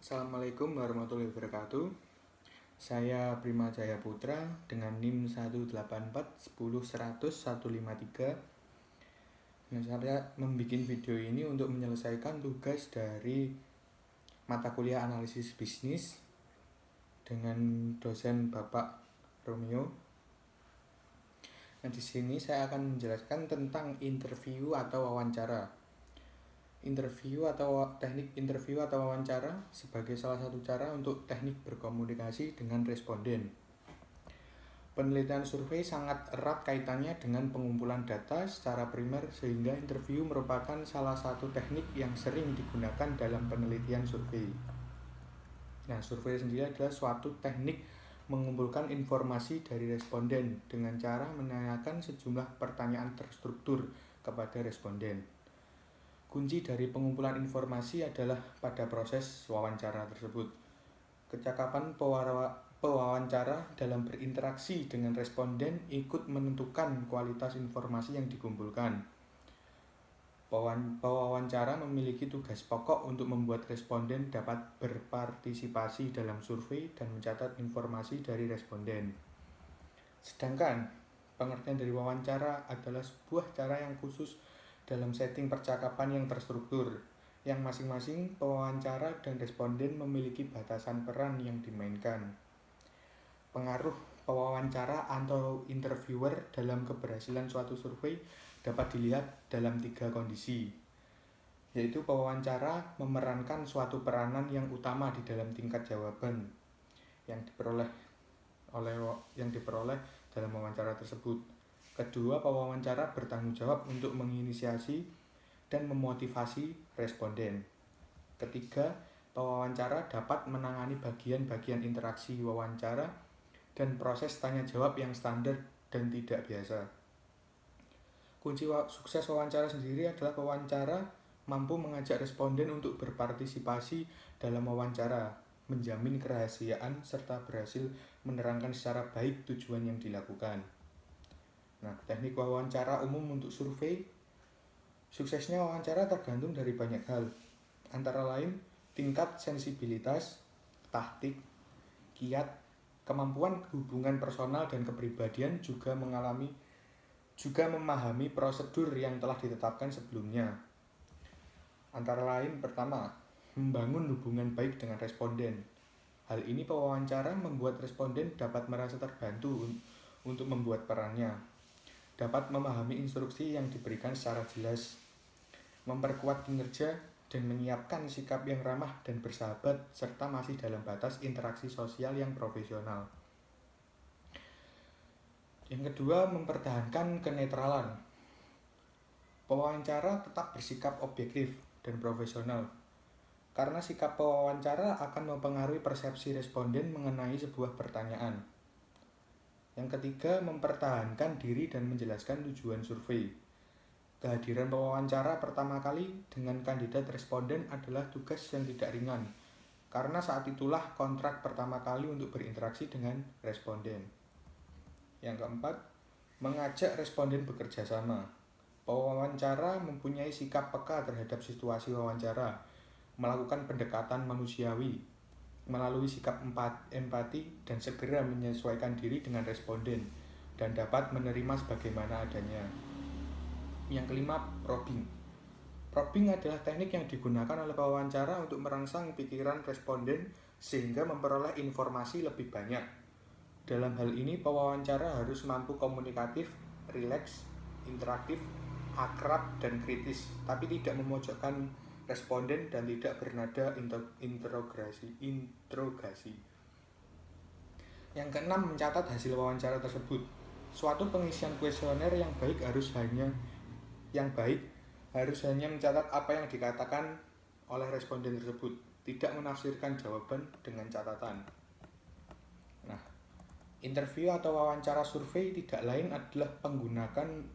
Assalamualaikum warahmatullahi wabarakatuh. Saya Prima Jaya Putra dengan NIM 18410010153. Saya membuat video ini untuk menyelesaikan tugas dari mata kuliah analisis bisnis dengan dosen Bapak Romeo. Di sini saya akan menjelaskan tentang interview atau wawancara. Teknik interview atau wawancara sebagai salah satu cara untuk teknik berkomunikasi dengan responden. Penelitian survei sangat erat kaitannya dengan pengumpulan data secara primer, sehingga interview merupakan salah satu teknik yang sering digunakan dalam penelitian survei. Survei sendiri adalah suatu teknik mengumpulkan informasi dari responden dengan cara menanyakan sejumlah pertanyaan terstruktur kepada responden. Kunci dari pengumpulan informasi adalah pada proses wawancara tersebut. Kecakapan pewawancara dalam berinteraksi dengan responden ikut menentukan kualitas informasi yang dikumpulkan. Pewawancara memiliki tugas pokok untuk membuat responden dapat berpartisipasi dalam survei dan mencatat informasi dari responden. Sedangkan pengertian dari wawancara adalah sebuah cara yang khusus dalam setting percakapan yang terstruktur, yang masing-masing pewawancara dan responden memiliki batasan peran yang dimainkan. Pengaruh pewawancara atau interviewer dalam keberhasilan suatu survei dapat dilihat dalam 3 kondisi, yaitu pewawancara memerankan suatu peranan yang utama di dalam tingkat jawaban yang diperoleh dalam wawancara tersebut. Kedua, pewawancara bertanggung jawab untuk menginisiasi dan memotivasi responden. Ketiga, pewawancara dapat menangani bagian-bagian interaksi wawancara dan proses tanya jawab yang standar dan tidak biasa. Kunci sukses wawancara sendiri adalah pewawancara mampu mengajak responden untuk berpartisipasi dalam wawancara, menjamin kerahasiaan, serta berhasil menerangkan secara baik tujuan yang dilakukan. Teknik wawancara umum untuk survei. Suksesnya wawancara tergantung dari banyak hal, antara lain tingkat sensibilitas, taktik, kiat, kemampuan hubungan personal dan kepribadian, juga memahami prosedur yang telah ditetapkan sebelumnya. Antara lain, pertama, membangun hubungan baik dengan responden. Hal ini pewawancara membuat responden dapat merasa terbantu untuk membuat perannya, dapat memahami instruksi yang diberikan secara jelas, memperkuat kinerja, dan menyiapkan sikap yang ramah dan bersahabat, serta masih dalam batas interaksi sosial yang profesional. Yang kedua, mempertahankan kenetralan. Pewawancara tetap bersikap objektif dan profesional, karena sikap pewawancara akan mempengaruhi persepsi responden mengenai sebuah pertanyaan. Yang ketiga, mempertahankan diri dan menjelaskan tujuan survei. Kehadiran pewawancara pertama kali dengan kandidat responden adalah tugas yang tidak ringan, karena saat itulah kontrak pertama kali untuk berinteraksi dengan responden. Yang keempat, mengajak responden bekerja sama. Pewawancara mempunyai sikap peka terhadap situasi wawancara, melakukan pendekatan manusiawi melalui sikap empati, dan segera menyesuaikan diri dengan responden dan dapat menerima sebagaimana adanya. Yang kelima, probing. Probing adalah teknik yang digunakan oleh pewawancara untuk merangsang pikiran responden sehingga memperoleh informasi lebih banyak. Dalam hal ini, pewawancara harus mampu komunikatif, rileks, interaktif, akrab, dan kritis, tapi tidak memojokkan responden dan tidak bernada interogasi. Yang keenam, mencatat hasil wawancara tersebut. Suatu pengisian kuesioner yang baik harus hanya mencatat apa yang dikatakan oleh responden tersebut, tidak menafsirkan jawaban dengan catatan. Interview atau wawancara survei tidak lain adalah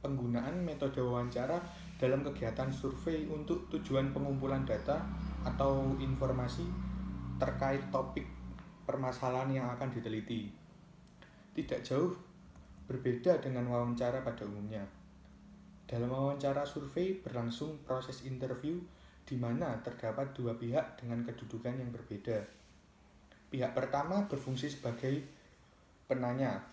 penggunaan metode wawancara dalam kegiatan survei untuk tujuan pengumpulan data atau informasi terkait topik permasalahan yang akan diteliti. Tidak jauh berbeda dengan wawancara pada umumnya. Dalam wawancara survei berlangsung proses interview di mana terdapat dua pihak dengan kedudukan yang berbeda. Pihak pertama berfungsi sebagai penanya,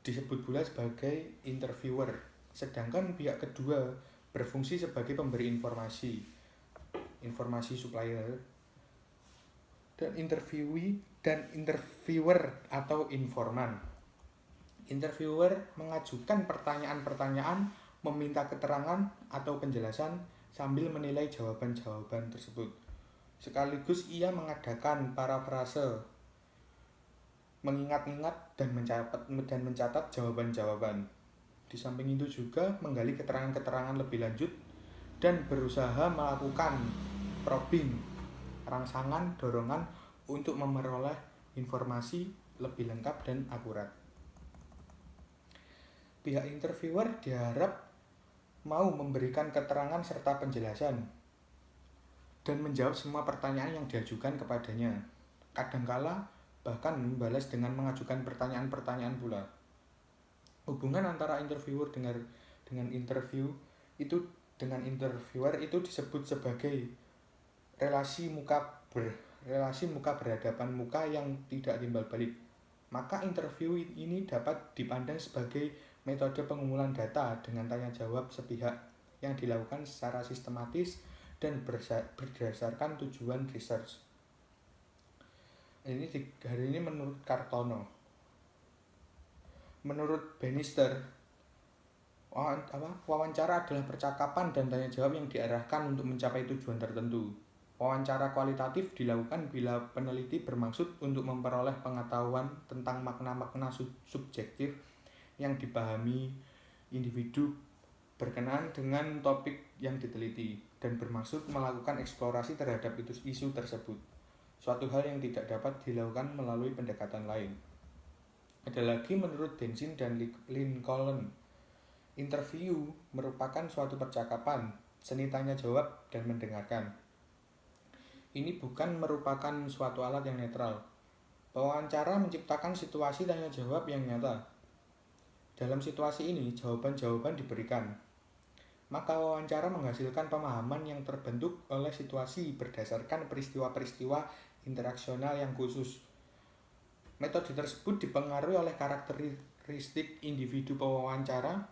disebut pula sebagai interviewer, sedangkan pihak kedua berfungsi sebagai pemberi informasi supplier, dan interviewee dan interviewer atau informan. Interviewer mengajukan pertanyaan-pertanyaan, meminta keterangan atau penjelasan sambil menilai jawaban-jawaban tersebut. Sekaligus ia mengadakan parafrase, mengingat-ingat dan mencatat jawaban-jawaban. Di samping itu juga menggali keterangan-keterangan lebih lanjut dan berusaha melakukan probing, rangsangan, dorongan untuk memperoleh informasi lebih lengkap dan akurat. Pihak interviewer diharap mau memberikan keterangan serta penjelasan dan menjawab semua pertanyaan yang diajukan kepadanya. Kadangkala bahkan membalas dengan mengajukan pertanyaan-pertanyaan pula. Hubungan antara interviewer dengan interviewer itu disebut sebagai relasi muka berhadapan muka yang tidak timbal balik. Maka interview ini dapat dipandang sebagai metode pengumpulan data dengan tanya jawab sepihak yang dilakukan secara sistematis dan berdasarkan tujuan research. Hari ini menurut Kartono. Menurut Bannister, wawancara adalah percakapan dan tanya jawab yang diarahkan untuk mencapai tujuan tertentu. Wawancara kualitatif dilakukan bila peneliti bermaksud untuk memperoleh pengetahuan tentang makna-makna subjektif yang dipahami individu berkenaan dengan topik yang diteliti dan bermaksud melakukan eksplorasi terhadap isu tersebut. Suatu hal yang tidak dapat dilakukan melalui pendekatan lain. Ada lagi menurut Densin dan Lincoln, interview merupakan suatu percakapan, seni tanya jawab dan mendengarkan. Ini bukan merupakan suatu alat yang netral. Wawancara menciptakan situasi tanya jawab yang nyata. Dalam situasi ini, jawaban-jawaban diberikan. Maka wawancara menghasilkan pemahaman yang terbentuk oleh situasi berdasarkan peristiwa-peristiwa interaksional yang khusus. Metode tersebut dipengaruhi oleh karakteristik individu pewawancara,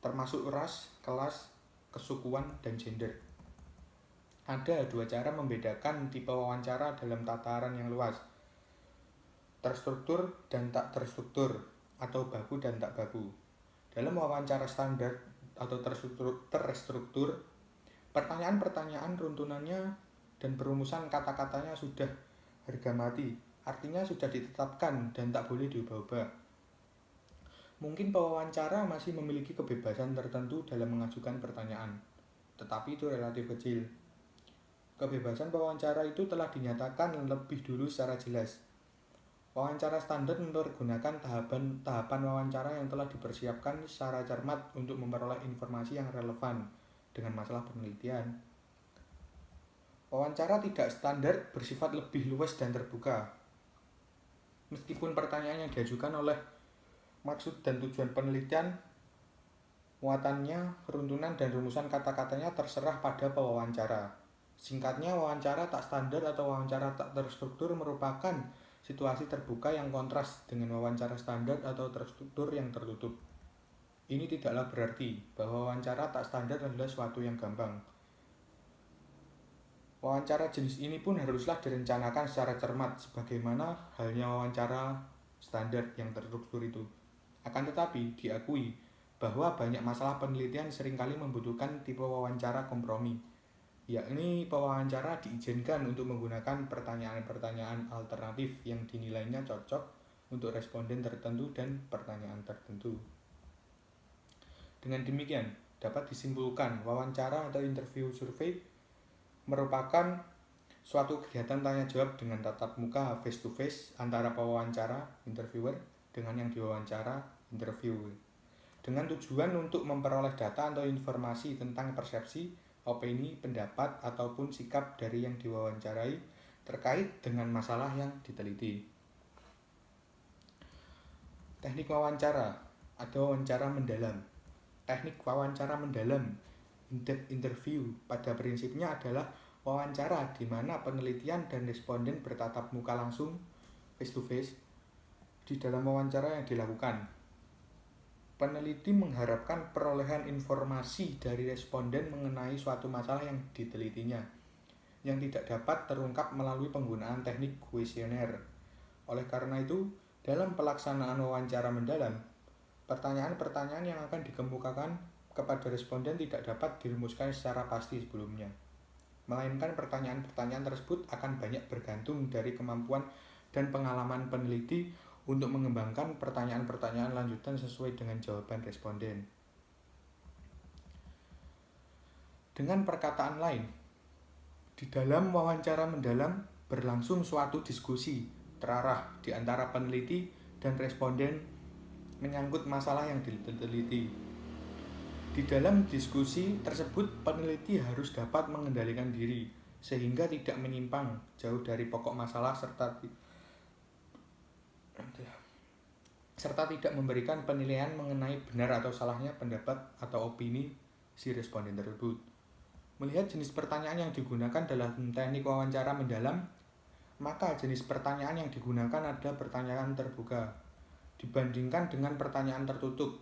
termasuk ras, kelas, kesukuan, dan gender. Ada dua cara membedakan tipe wawancara dalam tataran yang luas, terstruktur dan tak terstruktur, atau baku dan tak baku. Dalam wawancara standar atau terstruktur, pertanyaan-pertanyaan runtunannya dan perumusan kata-katanya sudah harga mati, artinya sudah ditetapkan dan tak boleh diubah-ubah. Mungkin pewawancara masih memiliki kebebasan tertentu dalam mengajukan pertanyaan, tetapi itu relatif kecil. Kebebasan pewawancara itu telah dinyatakan lebih dulu secara jelas. Wawancara standar mempergunakan tahapan wawancara yang telah dipersiapkan secara cermat untuk memperoleh informasi yang relevan dengan masalah penelitian. Wawancara tidak standar bersifat lebih luas dan terbuka. Meskipun pertanyaan yang diajukan oleh maksud dan tujuan penelitian, muatannya, runtunan dan rumusan kata-katanya terserah pada pewawancara. Singkatnya, wawancara tak standar atau wawancara tak terstruktur merupakan situasi terbuka yang kontras dengan wawancara standar atau terstruktur yang tertutup. Ini tidaklah berarti bahwa wawancara tak standar adalah suatu yang gampang. Wawancara jenis ini pun haruslah direncanakan secara cermat sebagaimana halnya wawancara standar yang terstruktur itu. Akan tetapi, diakui bahwa banyak masalah penelitian seringkali membutuhkan tipe wawancara kompromi, yakni pewawancara diizinkan untuk menggunakan pertanyaan-pertanyaan alternatif yang dinilainya cocok untuk responden tertentu dan pertanyaan tertentu. Dengan demikian, dapat disimpulkan wawancara atau interview survei merupakan suatu kegiatan tanya jawab dengan tatap muka face to face antara pewawancara interviewer dengan yang diwawancara interview, dengan tujuan untuk memperoleh data atau informasi tentang persepsi, opini, pendapat, ataupun sikap dari yang diwawancarai terkait dengan masalah yang diteliti. Teknik wawancara atau wawancara mendalam. Teknik wawancara mendalam, in-depth interview, pada prinsipnya adalah wawancara di mana penelitian dan responden bertatap muka langsung face to face. Di dalam wawancara yang dilakukan, peneliti mengharapkan perolehan informasi dari responden mengenai suatu masalah yang ditelitinya, yang tidak dapat terungkap melalui penggunaan teknik kuesioner. Oleh karena itu, dalam pelaksanaan wawancara mendalam, pertanyaan-pertanyaan yang akan dikemukakan kepada responden tidak dapat dirumuskan secara pasti sebelumnya, melainkan pertanyaan-pertanyaan tersebut akan banyak bergantung dari kemampuan dan pengalaman peneliti untuk mengembangkan pertanyaan-pertanyaan lanjutan sesuai dengan jawaban responden. Dengan perkataan lain, di dalam wawancara mendalam berlangsung suatu diskusi terarah di antara peneliti dan responden menyangkut masalah yang diteliti. Di dalam diskusi tersebut, peneliti harus dapat mengendalikan diri sehingga tidak menyimpang jauh dari pokok masalah serta tidak memberikan penilaian mengenai benar atau salahnya pendapat atau opini si responden tersebut. Melihat jenis pertanyaan yang digunakan dalam teknik wawancara mendalam, maka jenis pertanyaan yang digunakan adalah pertanyaan terbuka dibandingkan dengan pertanyaan tertutup.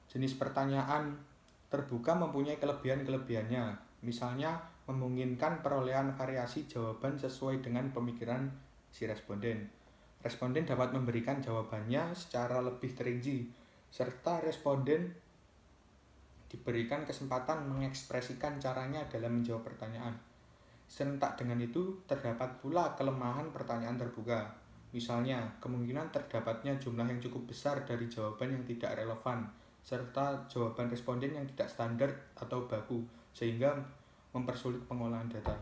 Jenis pertanyaan terbuka mempunyai kelebihan-kelebihannya, misalnya memungkinkan perolehan variasi jawaban sesuai dengan pemikiran si responden. Responden dapat memberikan jawabannya secara lebih terinci, serta responden diberikan kesempatan mengekspresikan caranya dalam menjawab pertanyaan. Serentak dengan itu, terdapat pula kelemahan pertanyaan terbuka. Misalnya, kemungkinan terdapatnya jumlah yang cukup besar dari jawaban yang tidak relevan, serta jawaban responden yang tidak standar atau baku, sehingga mempersulit pengolahan data.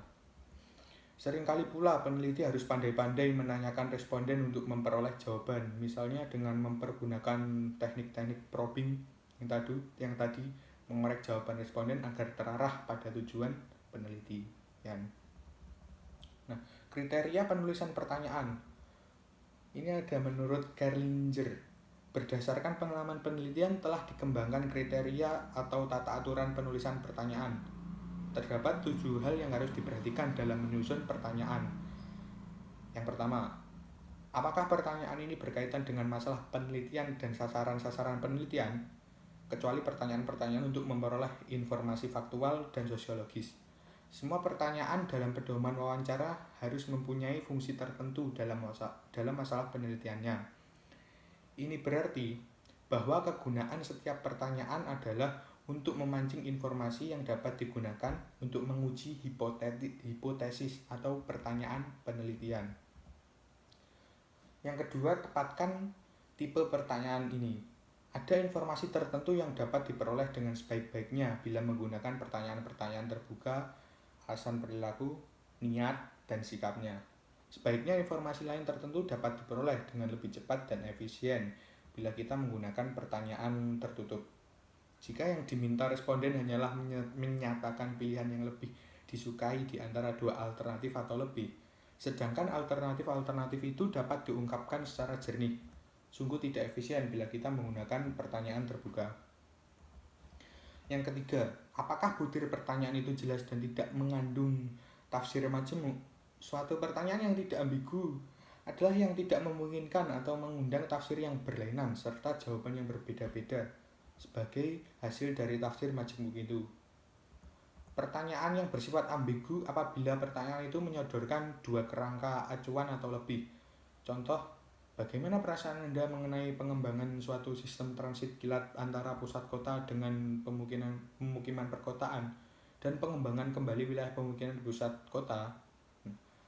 Seringkali pula peneliti harus pandai-pandai menanyakan responden untuk memperoleh jawaban, misalnya dengan mempergunakan teknik-teknik probing yang tadi mengorek jawaban responden agar terarah pada tujuan penelitian. Nah, kriteria penulisan pertanyaan ini ada menurut Gerlinger. Berdasarkan pengalaman penelitian telah dikembangkan kriteria atau tata aturan penulisan pertanyaan. Terdapat 7 hal yang harus diperhatikan dalam menyusun pertanyaan. Yang pertama, apakah pertanyaan ini berkaitan dengan masalah penelitian dan sasaran-sasaran penelitian, kecuali pertanyaan-pertanyaan untuk memperoleh informasi faktual dan sosiologis. Semua pertanyaan dalam pedoman wawancara harus mempunyai fungsi tertentu dalam masalah penelitiannya. Ini berarti bahwa kegunaan setiap pertanyaan adalah untuk memancing informasi yang dapat digunakan untuk menguji hipotesis atau pertanyaan penelitian. Yang kedua, tepatkan tipe pertanyaan ini. Ada informasi tertentu yang dapat diperoleh dengan sebaik-baiknya bila menggunakan pertanyaan-pertanyaan terbuka, alasan perilaku, niat, dan sikapnya. Sebaiknya informasi lain tertentu dapat diperoleh dengan lebih cepat dan efisien bila kita menggunakan pertanyaan tertutup. Jika yang diminta responden hanyalah menyatakan pilihan yang lebih disukai di antara dua alternatif atau lebih, sedangkan alternatif-alternatif itu dapat diungkapkan secara jernih, sungguh tidak efisien bila kita menggunakan pertanyaan terbuka. Yang ketiga, apakah butir pertanyaan itu jelas dan tidak mengandung tafsir majemuk? Suatu pertanyaan yang tidak ambigu adalah yang tidak memungkinkan atau mengundang tafsir yang berlainan serta jawaban yang berbeda-beda sebagai hasil dari tafsir majemuk itu. Pertanyaan yang bersifat ambigu apabila pertanyaan itu menyodorkan dua kerangka acuan atau lebih. Contoh, bagaimana perasaan Anda mengenai pengembangan suatu sistem transit kilat antara pusat kota dengan pemukiman perkotaan dan pengembangan kembali wilayah pemukiman di pusat kota?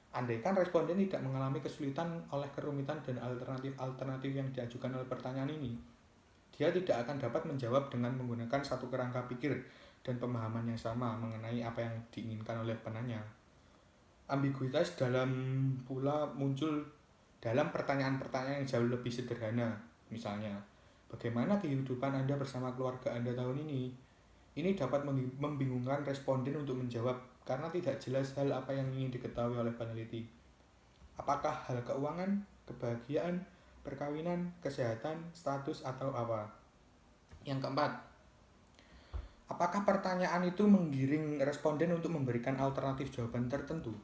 Andaikan responden tidak mengalami kesulitan oleh kerumitan dan alternatif-alternatif yang diajukan oleh pertanyaan ini, dia tidak akan dapat menjawab dengan menggunakan satu kerangka pikir dan pemahaman yang sama mengenai apa yang diinginkan oleh penanya. Ambiguitas dalam pula muncul dalam pertanyaan-pertanyaan yang jauh lebih sederhana. Misalnya, bagaimana kehidupan Anda bersama keluarga Anda tahun ini? Ini dapat membingungkan responden untuk menjawab karena tidak jelas hal apa yang ingin diketahui oleh peneliti. Apakah hal keuangan, kebahagiaan, perkawinan, kesehatan, status, atau apa? Yang keempat, Apakah pertanyaan itu menggiring responden untuk memberikan alternatif jawaban tertentu?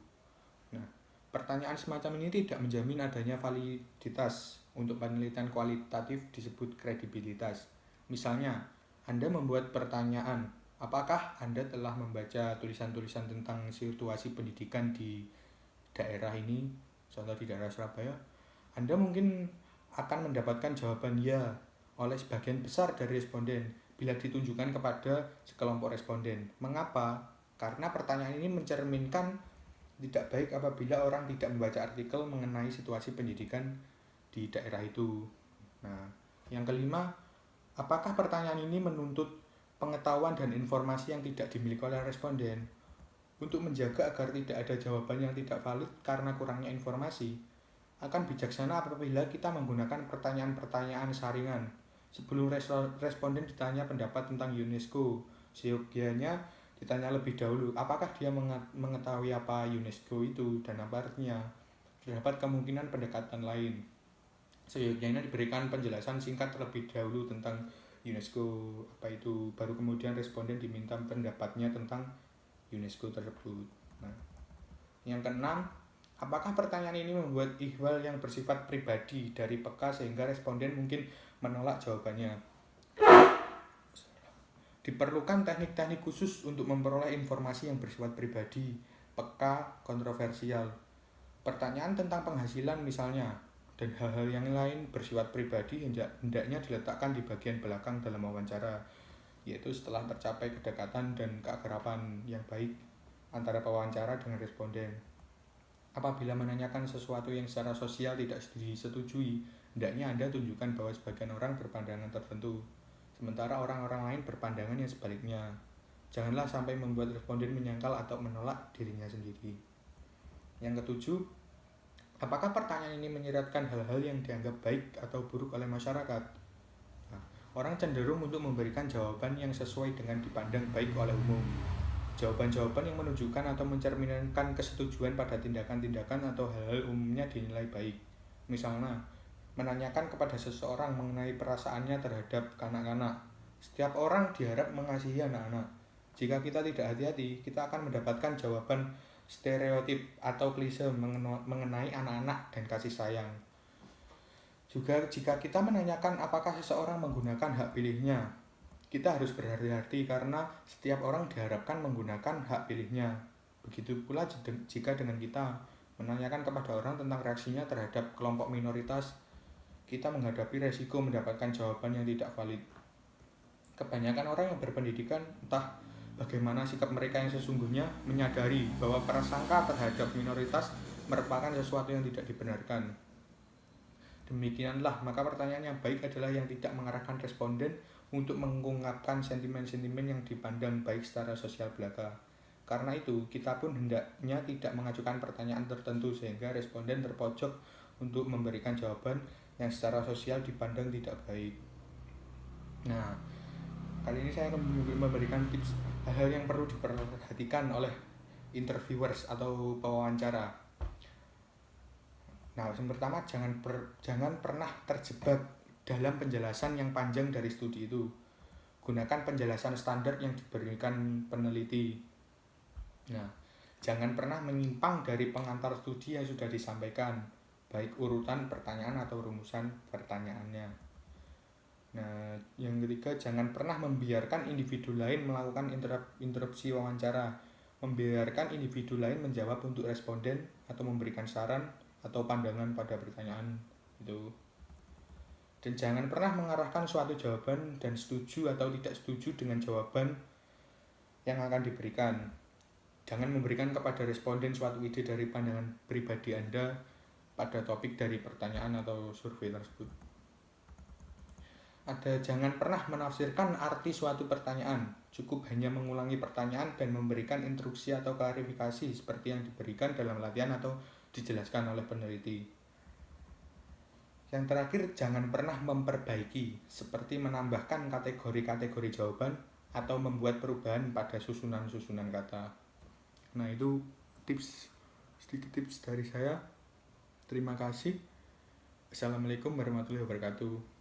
Nah, pertanyaan semacam ini tidak menjamin adanya validitas. Untuk penelitian kualitatif disebut kredibilitas. Misalnya, Anda membuat pertanyaan, apakah Anda telah membaca tulisan-tulisan tentang situasi pendidikan di daerah ini, contoh di daerah Surabaya? Anda mungkin akan mendapatkan jawaban ya oleh sebagian besar dari responden bila ditunjukkan kepada sekelompok responden. Mengapa? Karena pertanyaan ini mencerminkan tidak baik apabila orang tidak membaca artikel mengenai situasi pendidikan di daerah itu. Nah, yang kelima, apakah pertanyaan ini menuntut pengetahuan dan informasi yang tidak dimiliki oleh responden? Untuk menjaga agar tidak ada jawaban yang tidak valid karena kurangnya informasi, akan bijaksana apabila kita menggunakan pertanyaan-pertanyaan saringan. Sebelum responden ditanya pendapat tentang UNESCO, seyogianya ditanya lebih dahulu, apakah dia mengetahui apa UNESCO itu dan apa artinya. Terdapat kemungkinan pendekatan lain. Seyogianya diberikan penjelasan singkat terlebih dahulu tentang UNESCO apa itu, baru kemudian responden diminta pendapatnya tentang UNESCO tersebut. Nah, yang keenam, apakah pertanyaan ini membuat ihwal yang bersifat pribadi dari peka sehingga responden mungkin menolak jawabannya? Diperlukan teknik-teknik khusus untuk memperoleh informasi yang bersifat pribadi, peka, kontroversial. Pertanyaan tentang penghasilan misalnya, dan hal-hal yang lain bersifat pribadi hendaknya diletakkan di bagian belakang dalam wawancara, yaitu setelah tercapai kedekatan dan keakraban yang baik antara pewawancara dengan responden. Apabila menanyakan sesuatu yang secara sosial tidak disetujui, hendaknya Anda tunjukkan bahwa sebagian orang berpandangan tertentu, sementara orang-orang lain berpandangan yang sebaliknya. Janganlah sampai membuat responden menyangkal atau menolak dirinya sendiri. Yang ketujuh, apakah pertanyaan ini menyiratkan hal-hal yang dianggap baik atau buruk oleh masyarakat? Nah, orang cenderung untuk memberikan jawaban yang sesuai dengan dipandang baik oleh umum. Jawaban-jawaban yang menunjukkan atau mencerminkan kesetujuan pada tindakan-tindakan atau hal-hal umumnya dinilai baik. Misalnya, menanyakan kepada seseorang mengenai perasaannya terhadap kanak-kanak. Setiap orang diharap mengasihi anak-anak. Jika kita tidak hati-hati, kita akan mendapatkan jawaban stereotip atau klise mengenai anak-anak dan kasih sayang. Juga jika kita menanyakan apakah seseorang menggunakan hak pilihnya, kita harus berhati-hati karena setiap orang diharapkan menggunakan hak pilihnya. Begitu pula jika dengan kita menanyakan kepada orang tentang reaksinya terhadap kelompok minoritas, kita menghadapi resiko mendapatkan jawaban yang tidak valid. Kebanyakan orang yang berpendidikan, entah bagaimana sikap mereka yang sesungguhnya, menyadari bahwa prasangka terhadap minoritas merupakan sesuatu yang tidak dibenarkan. Demikianlah, maka pertanyaan yang baik adalah yang tidak mengarahkan responden untuk mengungkapkan sentimen-sentimen yang dipandang baik secara sosial belaka. Karena itu, kita pun hendaknya tidak mengajukan pertanyaan tertentu sehingga responden terpojok untuk memberikan jawaban yang secara sosial dipandang tidak baik. Nah, kali ini saya akan memberikan tips hal-hal yang perlu diperhatikan oleh interviewers atau pewawancara. Nah, yang pertama, jangan pernah terjebak dalam penjelasan yang panjang dari studi itu. Gunakan penjelasan standar yang diberikan peneliti. Nah, jangan pernah menyimpang dari pengantar studi yang sudah disampaikan, baik urutan pertanyaan atau rumusan pertanyaannya. Nah, yang ketiga, jangan pernah membiarkan individu lain melakukan interupsi wawancara. Membiarkan individu lain menjawab untuk responden atau memberikan saran atau pandangan pada pertanyaan itu. Dan jangan pernah mengarahkan suatu jawaban dan setuju atau tidak setuju dengan jawaban yang akan diberikan. Jangan memberikan kepada responden suatu ide dari pandangan pribadi Anda pada topik dari pertanyaan atau survei tersebut. Jangan pernah menafsirkan arti suatu pertanyaan. Cukup hanya mengulangi pertanyaan dan memberikan instruksi atau klarifikasi seperti yang diberikan dalam latihan atau dijelaskan oleh peneliti. Yang terakhir, jangan pernah memperbaiki, seperti menambahkan kategori-kategori jawaban atau membuat perubahan pada susunan-susunan kata. Nah, itu sedikit tips dari saya. Terima kasih. Assalamualaikum warahmatullahi wabarakatuh.